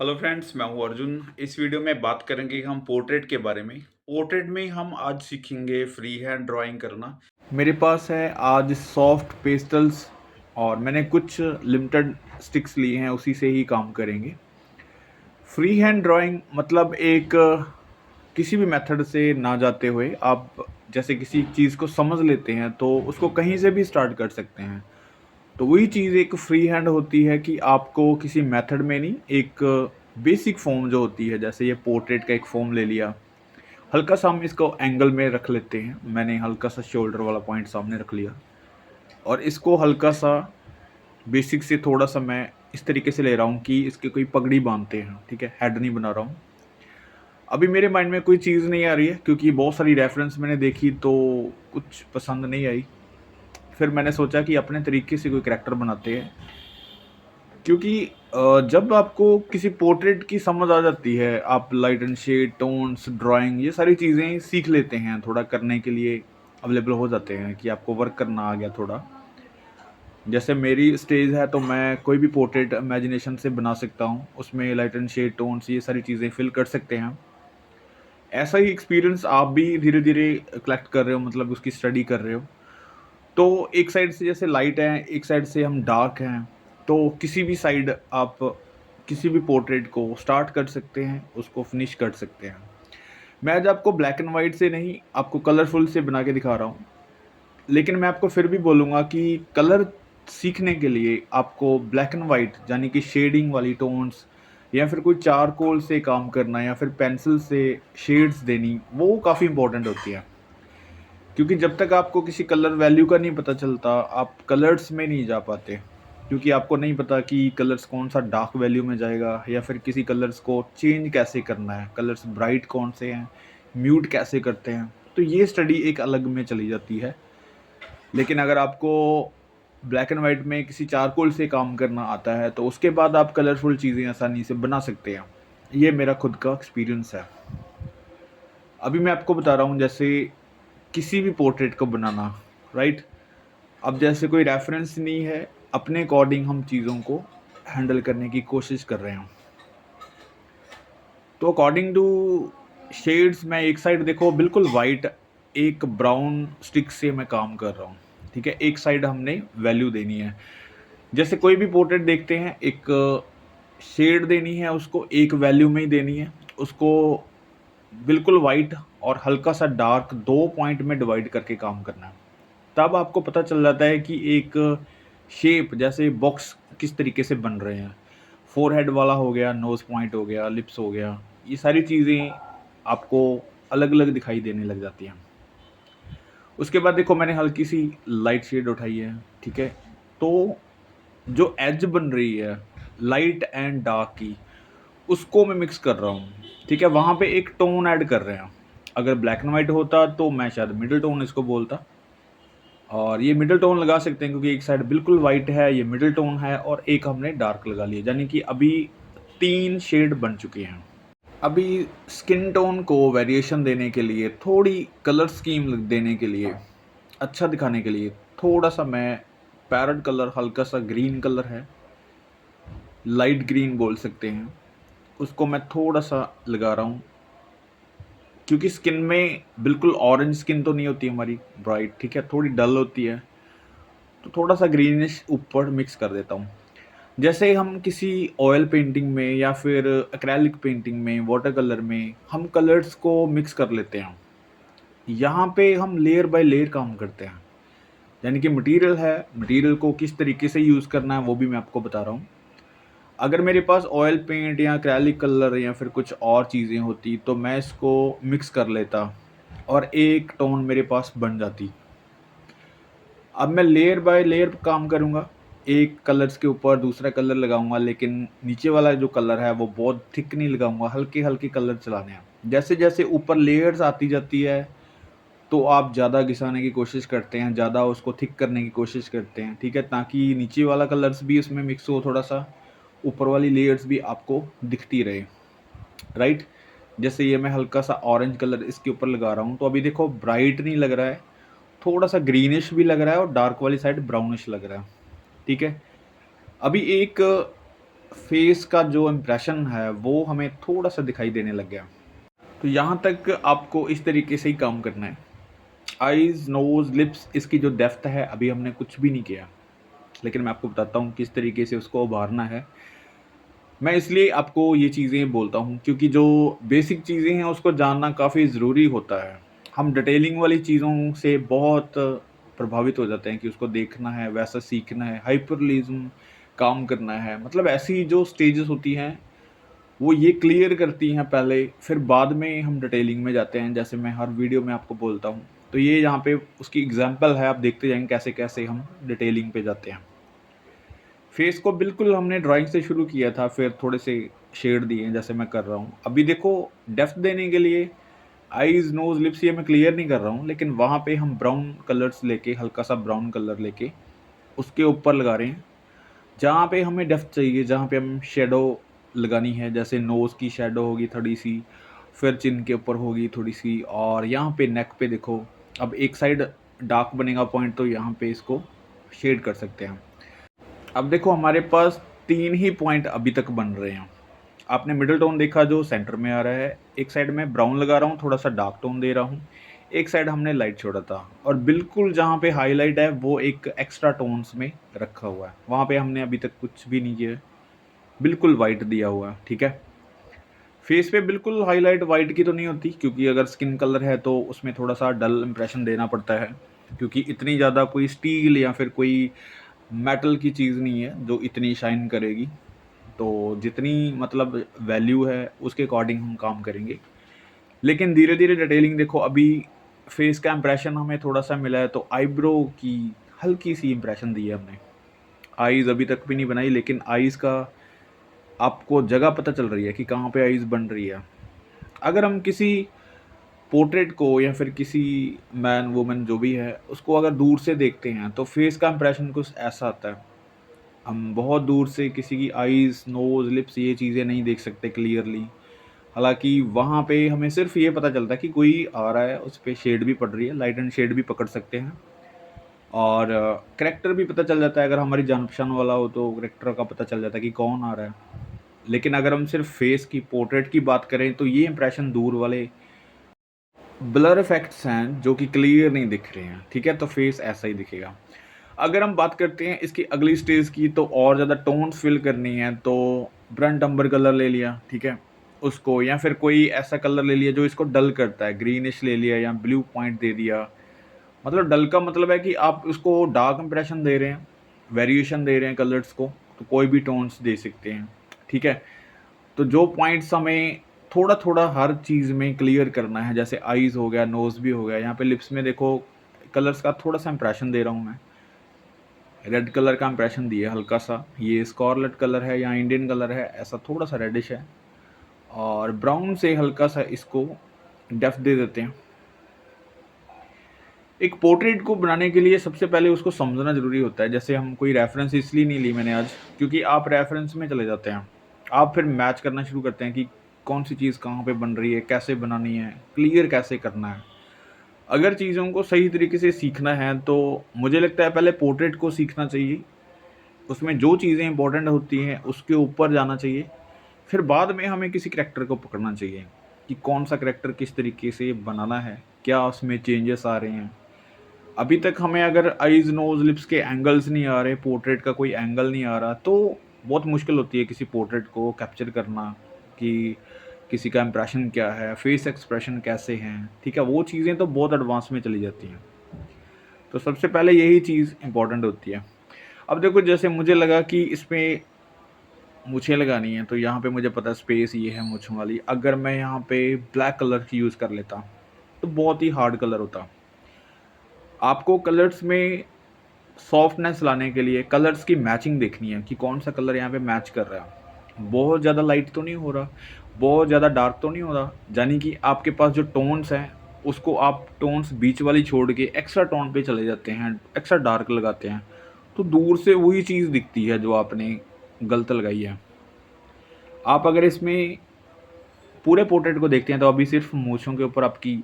Hello friends, मैं हूं अर्जुन। इस वीडियो में बात करेंगे हम पोर्ट्रेट के बारे में। पोर्ट्रेट में हम आज सीखेंगे फ्री हैंड ड्राइंग करना। मेरे पास है आज सॉफ्ट पेस्टल्स और मैंने कुछ लिमिटेड स्टिक्स लिए हैं, उसी से ही काम करेंगे। फ्री हैंड ड्राइंग मतलब एक किसी भी मेथड से ना जाते हुए आप जैसे किसी चीज़ को समझ लेते हैं तो उसको कहीं से भी स्टार्ट कर सकते हैं। तो वही चीज़ एक फ्री हैंड होती है कि आपको किसी मेथड में नहीं, एक बेसिक फॉर्म जो होती है, जैसे ये पोर्ट्रेट का एक फॉर्म ले लिया, हल्का सा हम इसको एंगल में रख लेते हैं। मैंने हल्का सा शोल्डर वाला पॉइंट सामने रख लिया और इसको हल्का सा बेसिक से थोड़ा सा मैं इस तरीके से ले रहा हूँ कि इसके कोई पगड़ी बांधते हैं, ठीक है, हेड नहीं बना रहा हूँ। अभी मेरे माइंड में कोई चीज़ नहीं आ रही है क्योंकि बहुत सारी रेफरेंस मैंने देखी तो कुछ पसंद नहीं आई। फिर मैंने सोचा कि अपने तरीके से कोई कैरेक्टर बनाते हैं, क्योंकि जब आपको किसी पोर्ट्रेट की समझ आ जाती है, आप light and shade, tones, drawing, ये सारी चीज़ें सीख लेते हैं, थोड़ा करने के लिए अवेलेबल हो जाते हैं कि आपको वर्क करना आ गया थोड़ा। जैसे मेरी स्टेज है तो मैं कोई भी पोर्ट्रेट इमेजिनेशन से बना सकता हूँ, उसमें लाइट एंड शेड, टोन्स, ये सारी चीज़ें फिल कर सकते हैं। ऐसा ही एक्सपीरियंस आप भी धीरे-धीरे कलेक्ट कर रहे हो, मतलब उसकी स्टडी कर रहे हो। तो एक साइड से जैसे लाइट है, एक साइड से हम डार्क हैं, तो किसी भी साइड आप किसी भी पोर्ट्रेट को स्टार्ट कर सकते हैं, उसको फिनिश कर सकते हैं। मैं आज आपको ब्लैक एंड व्हाइट से नहीं, आपको कलरफुल से बना के दिखा रहा हूँ। लेकिन मैं आपको फिर भी बोलूँगा कि कलर सीखने के लिए आपको ब्लैक एंड व्हाइट यानी कि शेडिंग वाली टोन्स, या फिर कोई चारकोल से काम करना, या फिर पेंसिल से शेड्स देनी, वो काफ़ी इंपॉर्टेंट होती है। क्योंकि जब तक आपको किसी कलर वैल्यू का नहीं पता चलता, आप कलर्स में नहीं जा पाते। क्योंकि आपको नहीं पता कि कलर्स कौन-सा डार्क वैल्यू में जाएगा, या फिर किसी कलर्स को चेंज कैसे करना है, कलर्स ब्राइट कौन से हैं, म्यूट कैसे करते हैं। तो ये स्टडी एक अलग में चली जाती है। लेकिन अगर आपको ब्लैक एंड व्हाइट में किसी चारकोल से काम करना आता है, तो उसके बाद आप कलरफुल चीज़ें आसानी से बना सकते हैं। ये मेरा खुद का एक्सपीरियंस है। अभी मैं आपको बता रहा हूँ जैसे किसी भी पोर्ट्रेट को बनाना, राइट? अब जैसे कोई रेफरेंस नहीं है, अपने अकॉर्डिंग हम चीज़ों को हैंडल करने की कोशिश कर रहे हैं। तो अकॉर्डिंग टू शेड्स, मैं एक साइड देखो बिल्कुल वाइट, एक ब्राउन स्टिक से मैं काम कर रहा हूँ, ठीक है? एक साइड हमने वैल्यू देनी है। जैसे कोई भी पोर्ट्रेट देखते हैं, एक शेड देनी है उसको, एक वैल्यू में ही देनी है। उसको बिल्कुल वाइट और हल्का सा डार्क 2 पॉइंट में डिवाइड करके काम करना है। तब आपको पता चल जाता है कि एक शेप, जैसे बॉक्स किस तरीके से बन रहे हैं। फोरहेड वाला हो गया, नोज़ पॉइंट हो गया, लिप्स हो गया, ये सारी चीज़ें आपको अलग-अलग दिखाई देने लग जाती हैं। उसके बाद देखो मैंने हल्की सी लाइट शेड उठाई है, ठीक है? तो जो एज बन रही है लाइट एंड डार्क की, उसको मैं मिक्स कर रहा हूँ, ठीक है? वहाँ पे एक टोन ऐड कर रहे हैं। अगर ब्लैक एंड व्हाइट होता तो मैं शायद मिडल टोन इसको बोलता। और ये मिडल टोन लगा सकते हैं क्योंकि एक साइड बिल्कुल वाइट है, ये मिडल टोन है, और एक हमने डार्क लगा लिया, यानी कि अभी 3 शेड बन चुके हैं। अभी स्किन टोन को वेरिएशन देने के लिए, थोड़ी कलर स्कीम देने के लिए, अच्छा दिखाने के लिए, थोड़ा-सा मैं पैरेट कलर, हल्का सा ग्रीन कलर है, लाइट ग्रीन बोल सकते हैं, उसको मैं थोड़ा-सा लगा रहा हूँ। क्योंकि स्किन में बिल्कुल ऑरेंज स्किन तो नहीं होती हमारी ब्राइट, ठीक है? थोड़ी डल होती है। तो थोड़ा-सा ग्रीनिश ऊपर मिक्स कर देता हूँ। जैसे हम किसी ऑयल पेंटिंग में या फिर एक्रेलिक पेंटिंग में, वाटर कलर में हम कलर्स को मिक्स कर लेते हैं। यहाँ पे हम लेयर बाय लेयर काम करते हैं। यानी कि मटेरियल है, मटेरियल को किस तरीके से यूज़ करना है वो भी मैं आपको बता रहा हूँ। अगर मेरे पास ऑयल पेंट या एक्रेलिक कलर या फिर कुछ और चीज़ें होती तो मैं इसको मिक्स कर लेता और एक टोन मेरे पास बन जाती। अब मैं लेयर बाय लेयर काम करूँगा। एक कलर्स के ऊपर दूसरा कलर लगाऊँगा, लेकिन नीचे वाला जो कलर है वो बहुत थिक नहीं लगाऊँगा, हल्के-हल्के कलर चलाने हैं। जैसे-जैसे ऊपर लेयर्स आती जाती है, तो आप ज़्यादा घिसाने की कोशिश करते हैं, ज़्यादा उसको थिक करने की कोशिश करते हैं, ठीक है? ताकि नीचे वाला कलर्स भी उसमें मिक्स हो थोड़ा-सा, ऊपर वाली लेयर्स भी आपको दिखती रहे, राइट? जैसे ये मैं हल्का-सा ऑरेंज कलर इसके ऊपर लगा रहा हूँ, तो अभी देखो ब्राइट नहीं लग रहा है, थोड़ा-सा ग्रीनिश भी लग रहा है और डार्क वाली साइड ब्राउनिश लग रहा है, ठीक है? अभी एक फेस का जो इम्प्रेशन है वो हमें थोड़ा सा दिखाई देने लग गया। तो यहाँ तक आपको इस तरीके से ही काम करना है। आईज़, नोज़, लिप्स, इसकी जो डेप्थ है अभी हमने कुछ भी नहीं किया, लेकिन मैं आपको बताता हूँ किस तरीके से उसको उभारना है। मैं इसलिए आपको ये चीज़ें बोलता हूँ क्योंकि जो बेसिक चीज़ें हैं उसको जानना काफ़ी ज़रूरी होता है। हम डिटेलिंग वाली चीज़ों से बहुत प्रभावित हो जाते हैं कि उसको देखना है, वैसा सीखना है, हाइपरलिज़्म काम करना है। मतलब ऐसी जो स्टेजेस होती हैं, वो ये क्लियर करती हैं पहले, फिर बाद में हम डिटेलिंग में जाते हैं, जैसे मैं हर वीडियो में आपको बोलता हूँ। तो ये यहाँ पे उसकी एग्ज़ाम्पल है, आप देखते जाएँगे कैसे-कैसे हम डिटेलिंग पे जाते हैं। फेस को बिल्कुल हमने ड्राइंग से शुरू किया था, फिर थोड़े से शेड दिए जैसे मैं कर रहा हूँ। अभी देखो डेप्थ देने के लिए आईज़, नोज़, लिप्स ये मैं क्लियर नहीं कर रहा हूँ, लेकिन वहाँ पे हम ब्राउन कलर्स लेके, हल्का-सा ब्राउन कलर लेके उसके ऊपर लगा रहे हैं। जहाँ पे हमें डेप्थ चाहिए, जहाँ पे हम शैडो लगानी है, जैसे नोज़ की शैडो होगी थोड़ी-सी, फिर चिन के ऊपर होगी थोड़ी-सी और यहाँ पे नेक पे देखो, अब एक साइड डार्क बनेगा पॉइंट तो यहाँ पे इसको शेड कर सकते हैं। अब देखो हमारे पास 3 ही पॉइंट अभी तक बन रहे हैं। आपने मिडल टोन देखा जो सेंटर में आ रहा है, एक साइड में ब्राउन लगा रहा हूँ, थोड़ा-सा डार्क टोन दे रहा हूँ, एक साइड हमने लाइट छोड़ा था और बिल्कुल जहाँ पे हाइलाइट है वो एक एक्स्ट्रा टोन्स में रखा हुआ है। वहाँ पे हमने अभी तक कुछ भी नहीं किया है, बिल्कुल व्हाइट दिया हुआ है, ठीक है? फेस पे बिल्कुल हाइलाइट व्हाइट की तो नहीं होती क्योंकि अगर स्किन कलर है तो उसमें थोड़ा-सा डल इम्प्रेशन देना पड़ता है, क्योंकि इतनी ज़्यादा कोई स्टील या फिर कोई मेटल की चीज़ नहीं है जो इतनी शाइन करेगी। तो जितनी मतलब वैल्यू है उसके अकॉर्डिंग हम काम करेंगे। लेकिन धीरे-धीरे डिटेलिंग देखो अभी फेस का इम्प्रेशन हमें थोड़ा-सा मिला है तो आईब्रो की हल्की-सी इम्प्रेशन दी है हमने। आईज़ अभी तक भी नहीं बनाई लेकिन आईज़ का आपको जगह पता चल रही है कि कहाँ पे आईज़ बन रही है। अगर हम किसी पोर्ट्रेट को या फिर किसी मैन, वुमन जो भी है उसको अगर दूर से देखते हैं तो फेस का इम्प्रेशन कुछ ऐसा आता है। हम बहुत दूर से किसी की आईज़, नोज़, लिप्स ये चीज़ें नहीं देख सकते क्लियरली। हालाँकि वहाँ पे हमें सिर्फ़ ये पता चलता है कि कोई आ रहा है, उस पे शेड भी पड़ रही है, लाइट एंड शेड भी पकड़ सकते हैं और करैक्टर भी पता चल जाता है, अगर हमारी जान-पहचान वाला हो तो करैक्टर का पता चल जाता है कि कौन आ रहा है। लेकिन अगर हम सिर्फ़ फेस की, पोर्ट्रेट की बात करें तो ये इंप्रेशन दूर वाले ब्लर इफ़ेक्ट्स हैं जो कि क्लियर नहीं दिख रहे हैं, ठीक है? तो फेस ऐसा ही दिखेगा। अगर हम बात करते हैं इसकी अगली स्टेज की तो और ज़्यादा टोन्स फ़िल करनी है तो ब्रंट अम्बर कलर ले लिया, ठीक है? उसको या फिर कोई ऐसा कलर ले लिया जो इसको डल करता है, ग्रीनिश ले लिया या ब्लू पॉइंट दे दिया। मतलब डल का मतलब है कि आप उसको डार्क इंप्रेशन दे रहे हैं, वेरिएशन दे रहे हैं कलर्स को, तो कोई भी टोन्स दे सकते हैं, ठीक है? तो जो पॉइंट्स हमें थोड़ा-थोड़ा हर चीज़ में क्लियर करना है, जैसे आईज़ हो गया, नोज़ भी हो गया, यहाँ पे लिप्स में देखो कलर्स का थोड़ा-सा इंप्रेशन दे रहा हूँ मैं। रेड कलर का इंप्रेशन दिया हल्का-सा, ये स्कारलेट कलर है या इंडियन कलर है, ऐसा थोड़ा-सा रेडिश है और ब्राउन से हल्का-सा इसको डेप्थ दे देते हैं। एक पोर्ट्रेट को बनाने के लिए सबसे पहले उसको समझना ज़रूरी होता है, जैसे हम कोई रेफ़रेंस इसलिए नहीं ली मैंने आज, क्योंकि आप रेफ़रेंस में चले जाते हैं। आप फिर मैच करना शुरू करते हैं कि कौन-सी चीज़ कहाँ पे बन रही है, कैसे बनानी है, क्लियर कैसे करना है। अगर चीज़ों को सही तरीके से सीखना है, तो मुझे लगता है पहले पोर्ट्रेट को सीखना चाहिए। उसमें जो चीज़ें इम्पोर्टेंट होती हैं, उसके ऊपर जाना चाहिए। फिर बाद में हमें किसी करैक्टर को पकड़ना चाहिए कि कौन-सा करैक्टर किस तरीके से बनाना है, क्या उसमें चेंजेस आ रहे हैं। अभी तक हमें अगर आईज़, नोज़, लिप्स के एंगल्स नहीं आ रहे, पोर्ट्रेट का कोई एंगल नहीं आ रहा, तो बहुत मुश्किल होती है किसी पोर्ट्रेट को कैप्चर करना कि किसी का इंप्रेशन क्या है, फेस एक्सप्रेशन कैसे हैं, ठीक है? वो चीज़ें तो बहुत एडवांस में चली जाती हैं। तो सबसे पहले यही चीज़ इम्पोर्टेंट होती है। अब देखो जैसे मुझे लगा कि इसमें मूंछें लगानी है, तो यहाँ पे मुझे पता है स्पेस ये है मूंछों वाली। अगर मैं यहाँ पे ब्लैक कलर की यूज़ कर लेता, तो बहुत ही हार्ड कलर होता। आपको कलर्स में सॉफ्टनेस लाने के लिए कलर्स की मैचिंग देखनी है कि कौन सा कलर यहाँ पे मैच कर रहा है। बहुत ज़्यादा लाइट तो नहीं हो रहा, बहुत ज़्यादा डार्क तो नहीं हो रहा, यानी कि आपके पास जो टोन्स हैं उसको आप टोन्स बीच वाली छोड़ के एक्स्ट्रा टोन पे चले जाते हैं, एक्स्ट्रा डार्क लगाते हैं, तो दूर से वही चीज़ दिखती है जो आपने गलत लगाई है। आप अगर इसमें पूरे पोर्ट्रेट को देखते हैं तो अभी सिर्फ मूंछों के ऊपर आपकी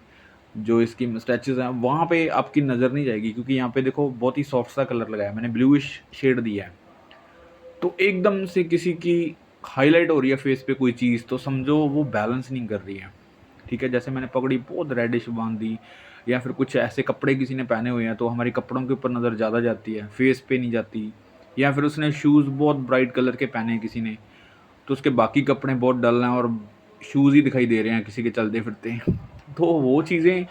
जो इसकी स्ट्रेचेस हैं वहाँ पे आपकी नज़र नहीं जाएगी, क्योंकि यहाँ पे देखो बहुत ही सॉफ्ट सा कलर लगाया है मैंने, ब्लूइश शेड दिया है। तो एकदम से किसी की हाईलाइट हो रही है फेस पे कोई चीज़, तो समझो वो बैलेंस नहीं कर रही है, ठीक है। जैसे मैंने पगड़ी बहुत रेडिश बांध दी, या फिर कुछ ऐसे कपड़े किसी ने पहने हुए हैं तो हमारे कपड़ों के ऊपर नज़र ज़्यादा जाती है, फेस पे नहीं जाती। या फिर उसने शूज़ बहुत ब्राइट कलर के पहने हैं किसी ने, तो उसके बाकी कपड़े बहुत डल हैं और शूज़ ही दिखाई दे रहे हैं किसी के चलते फिरते। तो वो चीज़ें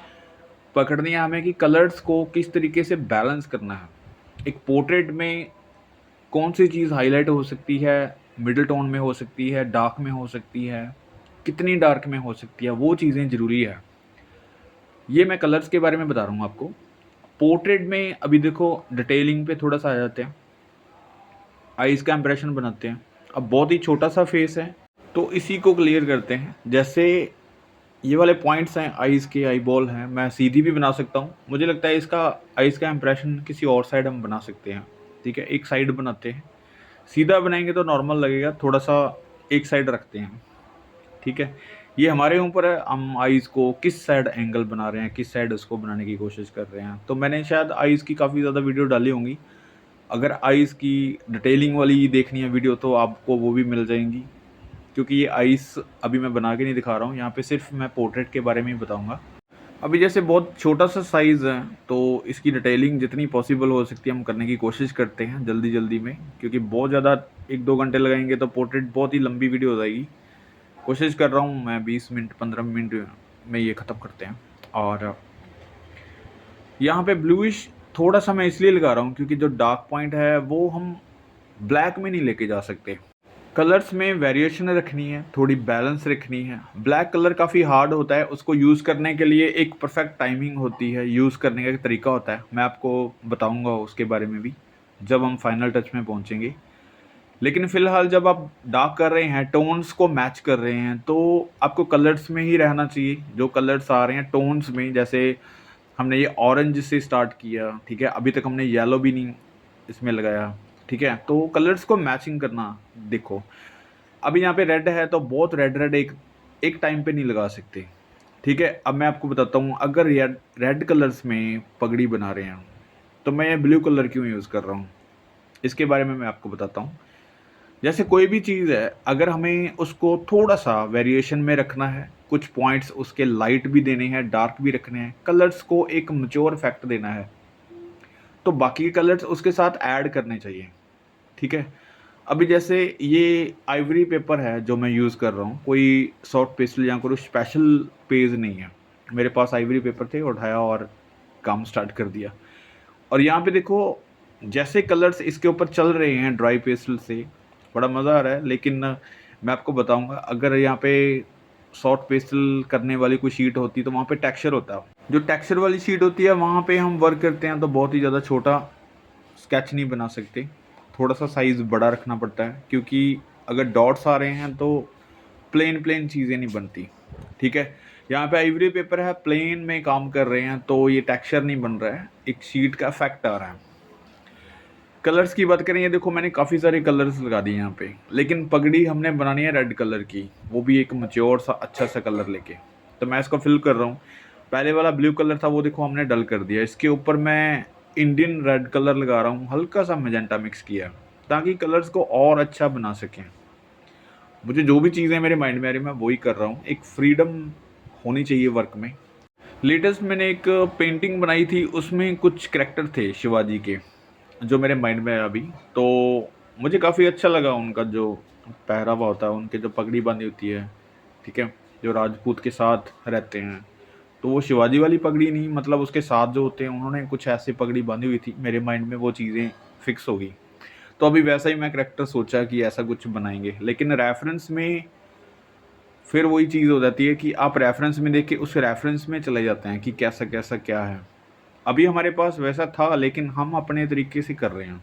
पकड़नी है हमें कि कलर्स को किस तरीके से बैलेंस करना है। एक पोर्ट्रेट में कौन सी चीज़ हाईलाइट हो सकती है, मिडल टोन में हो सकती है, डार्क में हो सकती है, कितनी डार्क में हो सकती है, वो चीज़ें ज़रूरी है। ये मैं कलर्स के बारे में बता रहा हूँ आपको। पोर्ट्रेट में अभी देखो डिटेलिंग पे थोड़ा सा आ जाते हैं, आइज़ का इंप्रेशन बनाते हैं। अब बहुत ही छोटा सा फेस है तो इसी को क्लियर करते हैं। जैसे ये वाले पॉइंट्स हैं, आइज़ के आई बॉल हैं, मैं सीधी भी बना सकता हूँ। मुझे लगता है इसका आइज़ का इंप्रेशन किसी और साइड हम बना सकते हैं, ठीक है। एक साइड बनाते हैं, सीधा बनाएंगे तो नॉर्मल लगेगा, थोड़ा सा एक साइड रखते हैं, ठीक है। ये हमारे ऊपर है, हम आइज़ को किस साइड एंगल बना रहे हैं, किस साइड उसको बनाने की कोशिश कर रहे हैं। तो मैंने शायद आइज़ की काफ़ी ज़्यादा वीडियो डाली होंगी। अगर आइज़ की डिटेलिंग वाली देखनी है वीडियो तो आपको वो भी मिल जाएंगी, क्योंकि ये आइस अभी मैं बना के नहीं दिखा रहा हूँ, यहाँ पे सिर्फ मैं पोर्ट्रेट के बारे में ही बताऊँगा। अभी जैसे बहुत छोटा सा साइज़ है तो इसकी डिटेलिंग जितनी पॉसिबल हो सकती है हम करने की कोशिश करते हैं जल्दी जल्दी में, क्योंकि बहुत ज़्यादा 1-2 घंटे लगाएंगे तो पोर्ट्रेट बहुत ही लंबी वीडियो हो जाएगी। कोशिश कर रहा हूँ मैं 20 मिनट 15 मिनट में ये ख़त्म करते हैं। और यहाँ पे ब्लूइश थोड़ा सा मैं इसलिए लगा रहा हूँ क्योंकि जो डार्क पॉइंट है वो हम ब्लैक में नहीं लेके जा सकते। कलर्स में वेरिएशन रखनी है, थोड़ी बैलेंस रखनी है। ब्लैक कलर काफ़ी हार्ड होता है, उसको यूज़ करने के लिए एक परफेक्ट टाइमिंग होती है, यूज़ करने का एक तरीका होता है। मैं आपको बताऊंगा उसके बारे में भी जब हम फाइनल टच में पहुंचेंगे। लेकिन फ़िलहाल जब आप डार्क कर रहे हैं, टोन्स को मैच कर रहे हैं, तो आपको कलर्स में ही रहना चाहिए। जो कलर्स आ रहे हैं टोन्स में, जैसे हमने ये ऑरेंज से स्टार्ट किया, ठीक है। अभी तक हमने येलो भी नहीं इसमें लगाया, ठीक है। तो कलर्स को मैचिंग करना देखो। अभी यहाँ पे रेड है तो बहुत रेड रेड एक टाइम पे नहीं लगा सकते, ठीक है। अब मैं आपको बताता हूँ, अगर रेड कलर्स में पगड़ी बना रहे हैं तो मैं ये ब्लू कलर क्यों यूज़ कर रहा हूँ, इसके बारे में मैं आपको बताता हूँ। जैसे कोई भी चीज़ है, अगर हमें उसको थोड़ा सा वेरिएशन में रखना है, कुछ पॉइंट्स उसके लाइट भी देने हैं, डार्क भी रखने हैं, कलर्स को एक मैच्योर इफेक्ट देना है, तो बाकी के कलर्स उसके साथ ऐड करने चाहिए, ठीक है। अभी जैसे ये आइवरी पेपर है जो मैं यूज़ कर रहा हूँ, कोई सॉफ्ट पेस्टल या कोई स्पेशल पेज नहीं है। मेरे पास आइवरी पेपर थे, उठाया और काम स्टार्ट कर दिया। और यहाँ पे देखो जैसे कलर्स इसके ऊपर चल रहे हैं ड्राई पेस्टल से, बड़ा मज़ा आ रहा है। लेकिन मैं आपको बताऊंगा, अगर यहाँ पे सॉफ्ट पेस्टल करने वाली कोई शीट होती तो वहाँ पे टेक्सचर होता है। जो टेक्सचर वाली शीट होती है वहाँ पे हम वर्क करते हैं तो बहुत ही ज़्यादा छोटा स्केच नहीं बना सकते, थोड़ा सा साइज़ बड़ा रखना पड़ता है, क्योंकि अगर डॉट्स आ रहे हैं तो प्लेन प्लेन चीज़ें नहीं बनती, ठीक है। यहाँ पे आइवरी पेपर है, प्लेन में काम कर रहे हैं तो ये टेक्सचर नहीं बन रहा है, एक शीट का इफेक्ट आ रहा है। कलर्स की बात करें, ये देखो मैंने काफ़ी सारे कलर्स लगा दिए यहाँ पे, लेकिन पगड़ी हमने बनानी है रेड कलर की, वो भी एक मैच्योर सा अच्छा सा कलर लेके। तो मैं इसको फिल कर रहा हूँ। पहले वाला ब्लू कलर था वो देखो हमने डल कर दिया, इसके ऊपर मैं इंडियन रेड कलर लगा रहा हूँ, हल्का सा मेजेंटा मिक्स किया ताकि कलर्स को और अच्छा बना सकें। मुझे जो भी चीज़ें मेरे माइंड में आ रही मैं वही कर रहा हूँ, एक फ्रीडम होनी चाहिए वर्क में। लेटेस्ट मैंने एक पेंटिंग बनाई थी, उसमें कुछ करैक्टर थे शिवाजी के जो मेरे माइंड में है अभी। तो मुझे काफ़ी अच्छा लगा उनका जो पहरावा होता है, उनके जो पगड़ी बांधी होती है, ठीक है, जो राजपूत के साथ रहते हैं। तो वो शिवाजी वाली पगड़ी नहीं, मतलब उसके साथ जो होते हैं उन्होंने कुछ ऐसी पगड़ी बांधी हुई थी, मेरे माइंड में वो चीज़ें फिक्स हो गई। तो अभी वैसा ही मैं करैक्टर सोचा कि ऐसा कुछ बनाएंगे, लेकिन रेफरेंस में फिर वही चीज़ हो जाती है कि आप रेफरेंस में देख के उस रेफरेंस में चले जाते हैं कि कैसा कैसा क्या है। अभी हमारे पास वैसा था लेकिन हम अपने तरीके से कर रहे हैं,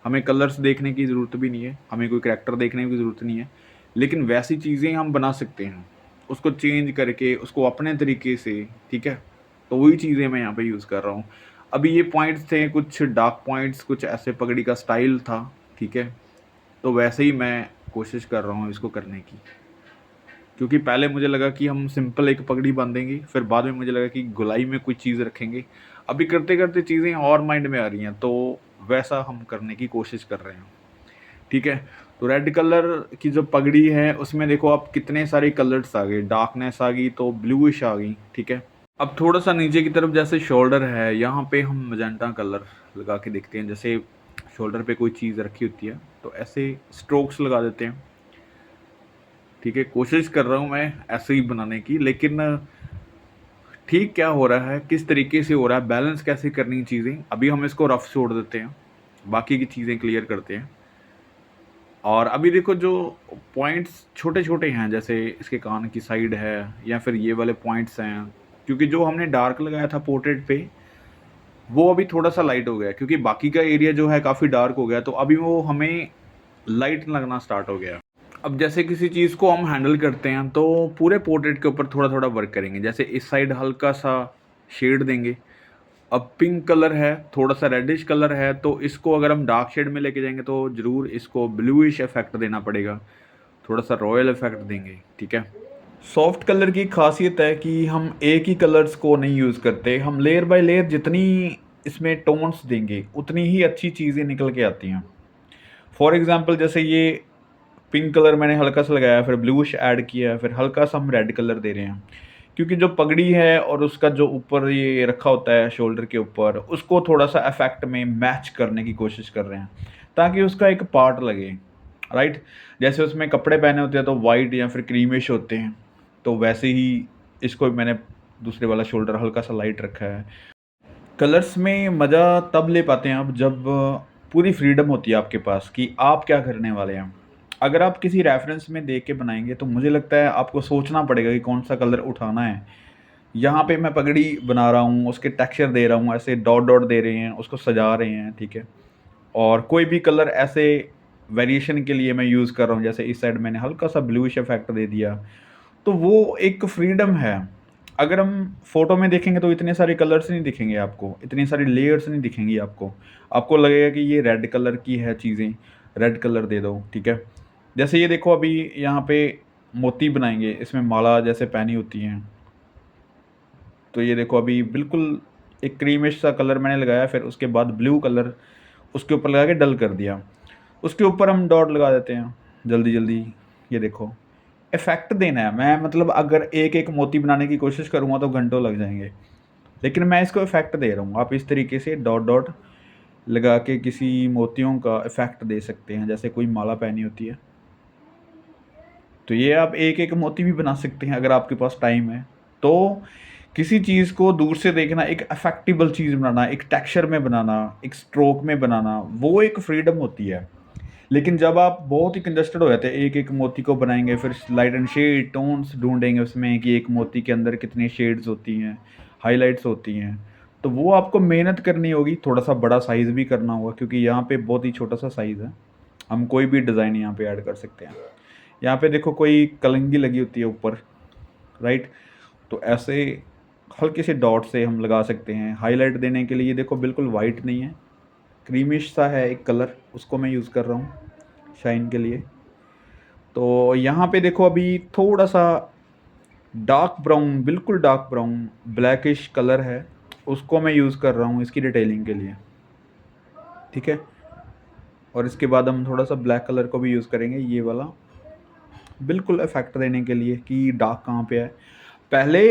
हमें कलर्स देखने की ज़रूरत भी नहीं है, हमें कोई करैक्टर देखने की ज़रूरत नहीं है, लेकिन वैसी चीज़ें हम बना सकते हैं उसको चेंज करके, उसको अपने तरीके से, ठीक है। तो वही चीज़ें मैं यहाँ पे यूज़ कर रहा हूँ। अभी ये पॉइंट्स थे कुछ डार्क पॉइंट्स, कुछ ऐसे पगड़ी का स्टाइल था, ठीक है। तो वैसे ही मैं कोशिश कर रहा हूँ इसको करने की, क्योंकि पहले मुझे लगा कि हम सिंपल एक पगड़ी बांधेंगे, फिर बाद में मुझे लगा कि गोलाई में कुछ चीज़ रखेंगे। अभी करते करते चीज़ें और माइंड में आ रही हैं तो वैसा हम करने की कोशिश कर रहे हैं। ठीक है। तो रेड कलर की जो पगड़ी है उसमें देखो आप कितने सारे कलर्स आ गए, डार्कनेस आ गई तो ब्लूइश आ गई, ठीक है। अब थोड़ा सा नीचे की तरफ जैसे शोल्डर है, यहाँ पे हम मजेंटा कलर लगा के देखते हैं। जैसे शोल्डर पे कोई चीज़ रखी होती है तो ऐसे स्ट्रोक्स लगा देते हैं, ठीक है। कोशिश कर रहा हूँ मैं ऐसे ही बनाने की, लेकिन ठीक क्या हो रहा है, किस तरीके से हो रहा है, बैलेंस कैसे करनी चीज़ें, अभी हम इसको रफ छोड़ देते हैं, बाकी की चीज़ें क्लियर करते हैं। और अभी देखो जो पॉइंट्स छोटे-छोटे हैं, जैसे इसके कान की साइड है या फिर ये वाले पॉइंट्स हैं, क्योंकि जो हमने डार्क लगाया था पोर्ट्रेट पे, वो अभी थोड़ा-सा लाइट हो गया, क्योंकि बाकी का एरिया जो है काफ़ी डार्क हो गया, तो अभी वो हमें लाइट लगना स्टार्ट हो गया। अब जैसे किसी चीज़ को हम हैंडल करते हैं, तो पूरे पोर्ट्रेट के ऊपर थोड़ा-थोड़ा वर्क करेंगे। जैसे इस साइड हल्का-सा शेड देंगे। अब पिंक कलर है, थोड़ा-सा रेडिश कलर है, तो इसको अगर हम डार्क शेड में लेके जाएँगे तो ज़रूर इसको ब्लूइश इफ़ेक्ट देना पड़ेगा, थोड़ा-सा रॉयल इफ़ेक्ट देंगे, ठीक है। सॉफ्ट कलर की ख़ासियत है कि हम एक ही कलर्स को नहीं यूज़ करते, हम लेयर बाय लेयर जितनी इसमें टोन्स देंगे, उतनी ही अच्छी चीज़ें निकल के आती हैं। फॉर एग्ज़ाम्पल जैसे ये पिंक कलर मैंने हल्का सा लगाया, फिर ब्लूइश ऐड किया, फिर हल्का सा हम रेड कलर दे रहे हैं, क्योंकि जो पगड़ी है और उसका जो ऊपर ये रखा होता है शोल्डर के ऊपर, उसको थोड़ा सा इफेक्ट में मैच करने की कोशिश कर रहे हैं, ताकि उसका एक पार्ट लगे, राइट। जैसे उसमें कपड़े पहने होते हैं तो वाइट या फिर क्रीमिश होते हैं, तो वैसे ही इसको मैंने दूसरे वाला शोल्डर हल्का सा लाइट रखा है। कलर्स में मज़ा तब ले पाते हैं आप जब पूरी फ्रीडम होती है आपके पास कि आप क्या करने वाले हैं। अगर आप किसी रेफरेंस में देख के बनाएंगे तो मुझे लगता है आपको सोचना पड़ेगा कि कौन सा कलर उठाना है। यहाँ पे मैं पगड़ी बना रहा हूँ, उसके टेक्सचर दे रहा हूँ, ऐसे डॉट डॉट दे रहे हैं, उसको सजा रहे हैं, ठीक है। और कोई भी कलर ऐसे वेरिएशन के लिए मैं यूज़ कर रहा हूँ, जैसे इस साइड मैंने हल्का सा ब्लूइश इफेक्ट दे दिया, तो वो एक फ्रीडम है। अगर हम फ़ोटो में देखेंगे तो इतने सारे कलर्स नहीं दिखेंगे आपको, इतनी सारी लेयर्स नहीं दिखेंगी आपको। आपको लगेगा कि ये रेड कलर की है चीज़ें, रेड कलर दे दो, ठीक है। जैसे ये देखो अभी यहाँ पे मोती बनाएँगे, इसमें माला जैसे पहनी होती हैं। तो ये देखो अभी बिल्कुल एक क्रीमिश सा कलर मैंने लगाया, फिर उसके बाद ब्लू कलर उसके ऊपर लगा के डल कर दिया। उसके ऊपर हम डॉट लगा देते हैं जल्दी-जल्दी, ये देखो। इफ़ेक्ट देना है, मैं मतलब अगर एक-एक मोती बनाने की कोशिश करूँगा तो घंटों लग जाएँगे। लेकिन मैं इसको इफ़ेक्ट दे रहा हूँ, आप इस तरीके से डॉट डॉट लगा के किसी मोतियों का इफ़ेक्ट दे सकते हैं, जैसे कोई माला पहनी होती है। तो ये आप एक-एक मोती भी बना सकते हैं अगर आपके पास टाइम है। तो किसी चीज़ को दूर से देखना, एक अफेक्टिबल चीज़ बनाना, एक टेक्सचर में बनाना, एक स्ट्रोक में बनाना, वो एक फ्रीडम होती है। लेकिन जब आप बहुत ही कंजस्टेड हो जाते हैं, एक-एक मोती को बनाएँगे, फिर लाइट एंड शेड, टोन्स ढूँढेंगे उसमें कि एक मोती के अंदर कितनी शेड्स होती हैं, हाइलाइट्स होती हैं। तो वो आपको मेहनत करनी होगी, थोड़ा-सा बड़ा साइज़ भी करना होगा, क्योंकि यहाँ पे बहुत ही छोटा-सा साइज़ है। हम कोई भी डिज़ाइन यहाँ पे ऐड कर सकते हैं। यहाँ पे देखो कोई कलंगी लगी होती है ऊपर, राइट? तो ऐसे हल्के से डॉट से हम लगा सकते हैं। हाइलाइट देने के लिए देखो बिल्कुल वाइट नहीं है, क्रीमिश सा है एक कलर, उसको मैं यूज़ कर रहा हूँ शाइन के लिए। तो यहाँ पे देखो अभी थोड़ा-सा डार्क ब्राउन, बिल्कुल डार्क ब्राउन ब्लैकिश कलर है, उसको मैं यूज़ कर रहा हूँ इसकी डिटेलिंग के लिए, ठीक है? और इसके बाद हम थोड़ा-सा ब्लैक कलर को भी यूज़ करेंगे, ये वाला, बिल्कुल इफ़ेक्ट देने के लिए कि डार्क कहाँ पे है। पहले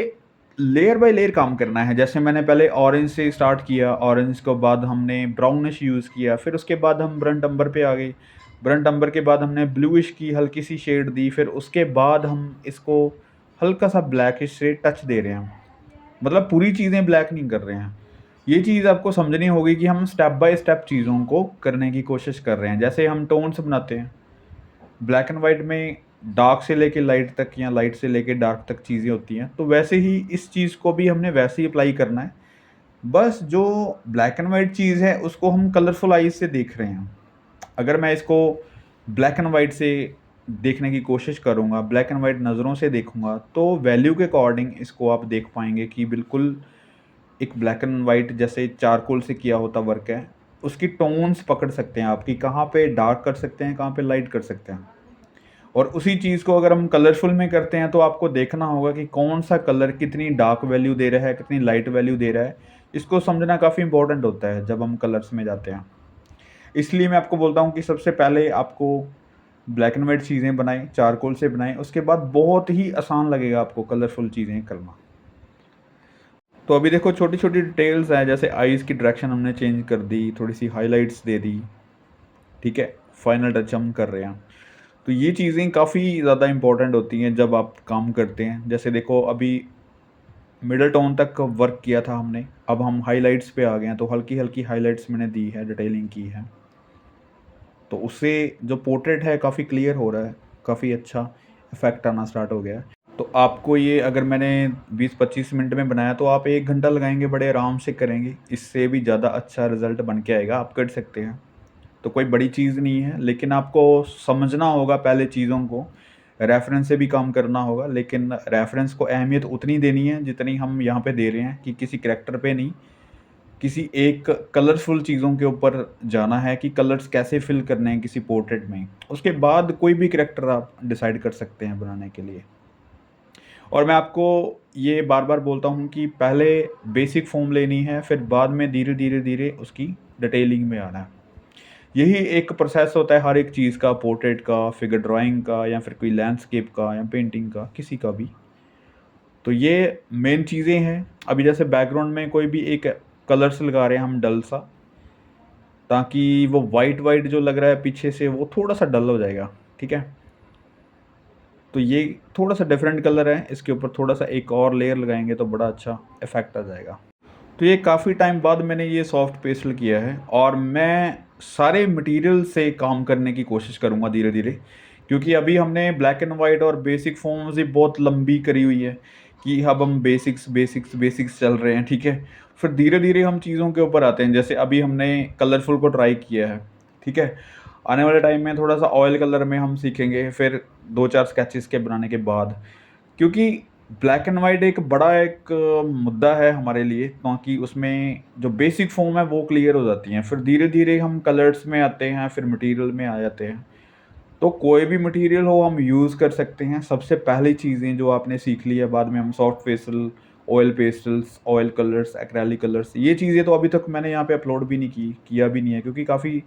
लेयर बाय लेयर काम करना है, जैसे मैंने पहले ऑरेंज से स्टार्ट किया, ऑरेंज के बाद हमने ब्राउनिश यूज़ किया, फिर उसके बाद हम बर्न्ट अम्बर पे आ गए। बर्न्ट अम्बर के बाद हमने ब्लूइश की हल्की सी शेड दी, फिर उसके बाद हम इसको हल्का सा ब्लैकिश से टच दे रहे हैं। मतलब पूरी चीज़ें ब्लैक नहीं कर रहे हैं। ये चीज़ आपको समझनी होगी कि हम स्टेप बाय स्टेप चीज़ों को करने की कोशिश कर रहे हैं। जैसे हम टोन्स बनाते हैं, ब्लैक एंड वाइट में डार्क से लेके लाइट तक या लाइट से लेके डार्क तक चीज़ें होती हैं, तो वैसे ही इस चीज़ को भी हमने वैसे ही अप्लाई करना है। बस जो ब्लैक एंड वाइट चीज़ है उसको हम कलरफुल आइज़ से देख रहे हैं। अगर मैं इसको ब्लैक एंड वाइट से देखने की कोशिश करूँगा, ब्लैक एंड वाइट नज़रों से देखूँगा, तो वैल्यू के अकॉर्डिंग इसको आप देख पाएँगे कि बिल्कुल एक ब्लैक एंड वाइट जैसे चारकोल से किया होता वर्क है, उसकी टोन्स पकड़ सकते हैं आप कि कहाँ पे डार्क कर सकते हैं, कहाँ पे लाइट कर सकते हैं। और उसी चीज़ को अगर हम कलरफुल में करते हैं तो आपको देखना होगा कि कौन-सा कलर कितनी डार्क वैल्यू दे रहा है, कितनी लाइट वैल्यू दे रहा है। इसको समझना काफ़ी इम्पोर्टेंट होता है जब हम कलर्स में जाते हैं। इसलिए मैं आपको बोलता हूँ कि सबसे पहले आपको ब्लैक एंड वाइट चीज़ें बनाएं, चारकोल से बनाएं, उसके बाद बहुत ही आसान लगेगा आपको कलरफुल चीज़ें करना। तो अभी देखो छोटी छोटी डिटेल्स हैं, जैसे आईज़ की डायरेक्शन हमने चेंज कर दी, थोड़ी सी हाइलाइट्स दे दी, ठीक है, फाइनल टच हम कर रहे हैं। तो ये चीज़ें काफ़ी ज़्यादा इंपॉर्टेंट होती हैं जब आप काम करते हैं। जैसे देखो अभी मिडल टोन तक वर्क किया था हमने, अब हम हाइलाइट्स पे आ गए हैं, तो हल्की हल्की हाइलाइट्स मैंने दी है, डिटेलिंग की है, तो उससे जो पोर्ट्रेट है काफ़ी क्लियर हो रहा है, काफ़ी अच्छा इफेक्ट आना स्टार्ट हो गया है। तो आपको ये अगर मैंने 20-25 मिनट में बनाया तो आप 1 घंटा लगाएंगे, बड़े आराम से करेंगे, इससे भी ज़्यादा अच्छा रिजल्ट बन के आएगा, आप कर सकते हैं। तो कोई बड़ी चीज़ नहीं है, लेकिन आपको समझना होगा पहले चीज़ों को, रेफ़रेंस से भी काम करना होगा, लेकिन रेफ़रेंस को अहमियत उतनी देनी है जितनी हम यहाँ पे दे रहे हैं, कि किसी करैक्टर पे नहीं, किसी एक कलरफुल चीज़ों के ऊपर जाना है कि कलर्स कैसे फिल करने हैं किसी पोर्ट्रेट में। उसके बाद कोई भी करैक्टर आप डिसाइड कर सकते हैं बनाने के लिए। और मैं आपको ये बार-बार बोलता हूँ कि पहले बेसिक फ़ॉर्म लेनी है, फिर बाद में धीरे-धीरे उसकी डिटेलिंग में आना है। यही एक प्रोसेस होता है हर एक चीज़ का, पोर्ट्रेट का, फिगर ड्राइंग का, या फिर कोई लैंडस्केप का या पेंटिंग का, किसी का भी। तो ये मेन चीज़ें हैं। अभी जैसे बैकग्राउंड में कोई भी एक कलर्स लगा रहे हैं हम डल सा, ताकि वो वाइट जो लग रहा है पीछे से वो थोड़ा-सा डल हो जाएगा, ठीक है? तो ये थोड़ा-सा डिफरेंट कलर है, इसके ऊपर थोड़ा-सा एक और लेयर लगाएँगे तो बड़ा अच्छा इफ़ेक्ट आ जाएगा। तो ये काफ़ी टाइम बाद मैंने ये सॉफ्ट पेस्टल किया है, और मैं सारे मटेरियल से काम करने की कोशिश करूँगा धीरे-धीरे, क्योंकि अभी हमने ब्लैक एंड वाइट और बेसिक फ़ॉर्म्स ही बहुत लंबी करी हुई है कि अब हम बेसिक्स चल रहे हैं, ठीक है? फिर धीरे-धीरे हम चीज़ों के ऊपर आते हैं, जैसे अभी हमने कलरफुल को ट्राई किया है, ठीक है? आने वाले टाइम में थोड़ा-सा ऑयल कलर में हम सीखेंगे, फिर 2-4 स्केचेस के बनाने के बाद, क्योंकि ब्लैक एंड वाइट एक बड़ा एक मुद्दा है हमारे लिए, ताकि उसमें जो बेसिक फॉर्म है वो क्लियर हो जाती हैं, फिर धीरे-धीरे हम कलर्स में आते हैं, फिर मटेरियल में आ जाते हैं। तो कोई भी मटेरियल हो हम यूज़ कर सकते हैं। सबसे पहली चीज़ें जो आपने सीख ली है, बाद में हम soft pastel, oil pastels, oil colours, acrylic colours, ये चीज़ें तो अभी तक मैंने यहाँ पे अपलोड भी नहीं की, किया भी नहीं है, क्योंकि काफ़ी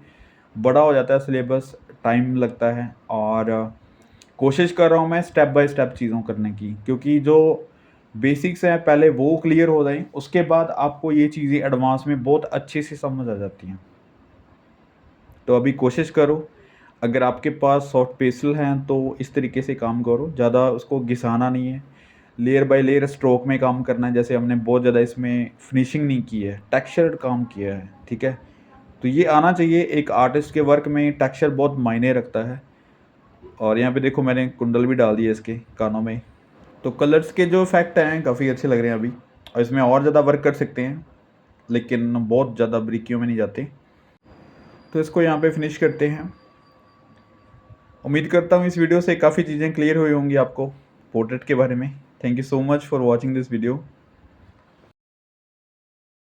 बड़ा हो जाता है सिलेबस, टाइम लगता है, और कोशिश कर रहा हूँ मैं स्टेप बाय स्टेप चीज़ों करने की, क्योंकि जो बेसिक्स हैं पहले वो क्लियर हो जाएँ, उसके बाद आपको ये चीज़ें एडवांस में बहुत अच्छे से समझ आ जाती हैं। तो अभी कोशिश करो, अगर आपके पास सॉफ्ट पेंसिल हैं तो इस तरीके से काम करो, ज़्यादा उसको घिसाना नहीं है, लेयर बाय लेयर स्ट्रोक में काम करना है। जैसे हमने बहुत ज़्यादा इसमें फिनिशिंग नहीं की है, टेक्सचर्ड काम किया है, ठीक है? तो ये आना चाहिए, एक आर्टिस्ट के वर्क में टेक्सचर बहुत मायने रखता है। और यहाँ पे देखो मैंने कुंडल भी डाल दिया इसके कानों में। तो कलर्स के जो इफ़ेक्ट हैं काफ़ी अच्छे लग रहे हैं अभी, और इसमें और ज़्यादा वर्क कर सकते हैं, लेकिन बहुत ज़्यादा बारीकियों में नहीं जाते। तो इसको यहाँ पे फिनिश करते हैं। उम्मीद करता हूँ इस वीडियो से काफ़ी चीज़ें क्लियर हुई होंगी आपको पोर्ट्रेट के बारे में। Thank you so much for watching this video.